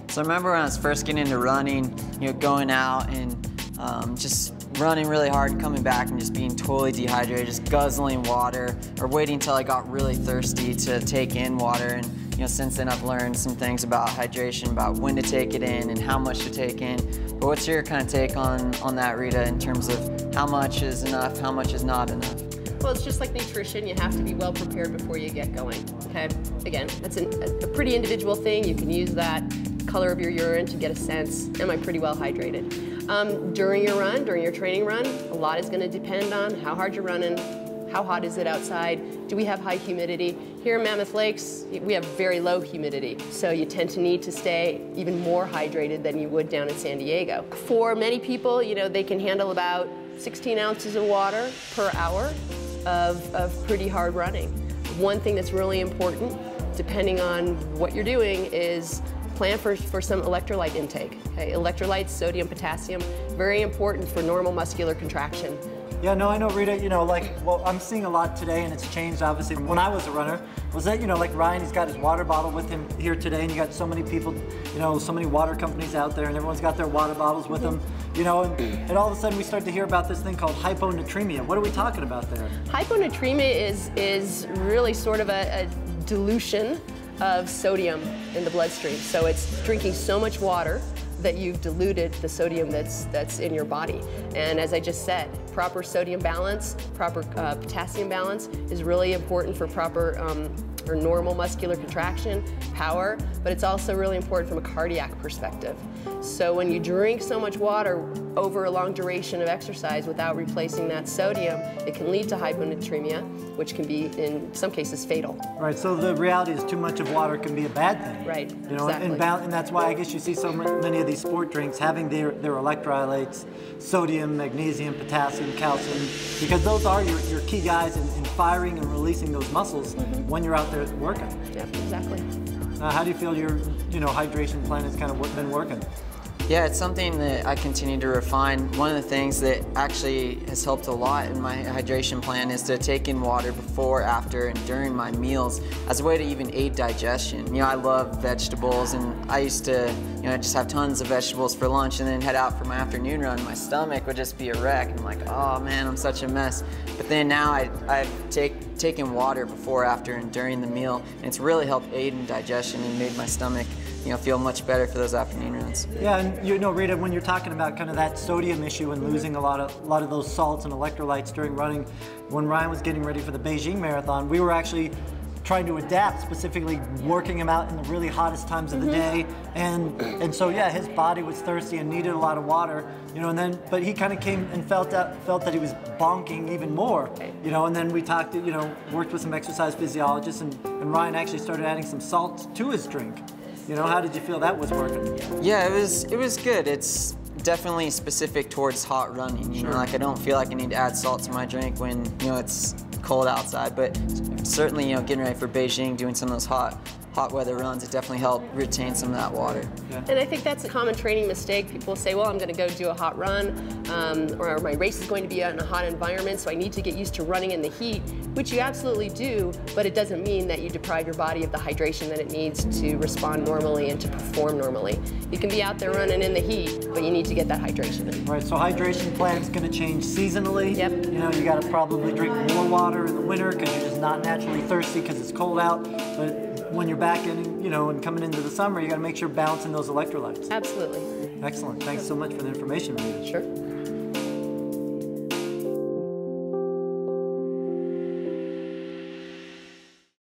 So I remember when I was first getting into running, going out and just running really hard and coming back and just being totally dehydrated, just guzzling water, or waiting until I got really thirsty to take in water. And since then I've learned some things about hydration, about when to take it in and how much to take in. But what's your kind of take on that, Rita, in terms of how much is enough, how much is not enough? Well, it's just like nutrition. You have to be well prepared before you get going, okay? Again, that's a pretty individual thing. You can use that color of your urine to get a sense, am I pretty well hydrated? During your run, during your training run, a lot is gonna depend on how hard you're running, how hot is it outside, do we have high humidity? Here in Mammoth Lakes, we have very low humidity, so you tend to need to stay even more hydrated than you would down in San Diego. For many people, they can handle about 16 ounces of water per hour of pretty hard running. One thing that's really important, depending on what you're doing, is plan for some electrolyte intake. Okay? Electrolytes, sodium, potassium, very important for normal muscular contraction. Yeah, no, I know, Rita, well, I'm seeing a lot today, and it's changed, obviously, from when I was a runner, was that, like Ryan, he's got his water bottle with him here today, and you got so many people, so many water companies out there, and everyone's got their water bottles with them, and all of a sudden we start to hear about this thing called hyponatremia. What are we talking about there? Hyponatremia is really sort of a dilution of sodium in the bloodstream. So it's drinking so much water that you've diluted the sodium that's in your body. And as I just said, proper sodium balance, proper potassium balance is really important for proper or normal muscular contraction, power, but it's also really important from a cardiac perspective. So when you drink so much water over a long duration of exercise without replacing that sodium, it can lead to hyponatremia, which can be, in some cases, fatal. Right, so the reality is too much of water can be a bad thing. Right, exactly. And that's why I guess you see so many of these sport drinks having their electrolytes, sodium, magnesium, potassium, calcium, because those are your key guys in firing and releasing those muscles when you're out there working. Yep, exactly. How do you feel your hydration plan has kind of been working? Yeah, it's something that I continue to refine. One of the things that actually has helped a lot in my hydration plan is to take in water before, after, and during my meals as a way to even aid digestion. I love vegetables, and I used to, just have tons of vegetables for lunch and then head out for my afternoon run. My stomach would just be a wreck. I'm like, oh man, I'm such a mess. But then now I've taken water before, after, and during the meal, and it's really helped aid in digestion and made my stomach feel much better for those afternoon runs. Yeah, and Rita, when you're talking about kind of that sodium issue and losing a lot of those salts and electrolytes during running, when Ryan was getting ready for the Beijing Marathon, we were actually trying to adapt, specifically working him out in the really hottest times of the day, and so yeah, his body was thirsty and needed a lot of water, but he kind of came and felt that he was bonking even more, and then we talked, worked with some exercise physiologists, and Ryan actually started adding some salt to his drink. How did you feel that was working? Yeah, it was good. It's definitely specific towards hot running. Sure. I don't feel like I need to add salt to my drink when it's cold outside. But certainly, getting ready for Beijing, doing some of those hot weather runs, it definitely helped retain some of that water. Yeah. And I think that's a common training mistake. People say, well, I'm going to go do a hot run, or my race is going to be in a hot environment, so I need to get used to running in the heat, which you absolutely do, but it doesn't mean that you deprive your body of the hydration that it needs to respond normally and to perform normally. You can be out there running in the heat, but you need to get that hydration in. Right, so hydration plan is going to change seasonally. Yep. You got to probably drink more water in the winter because you're just not naturally thirsty because it's cold out, but when you're back in, and coming into the summer, you got to make sure you're balancing those electrolytes. Absolutely. Excellent. Thanks so much for the information, Rita. Sure.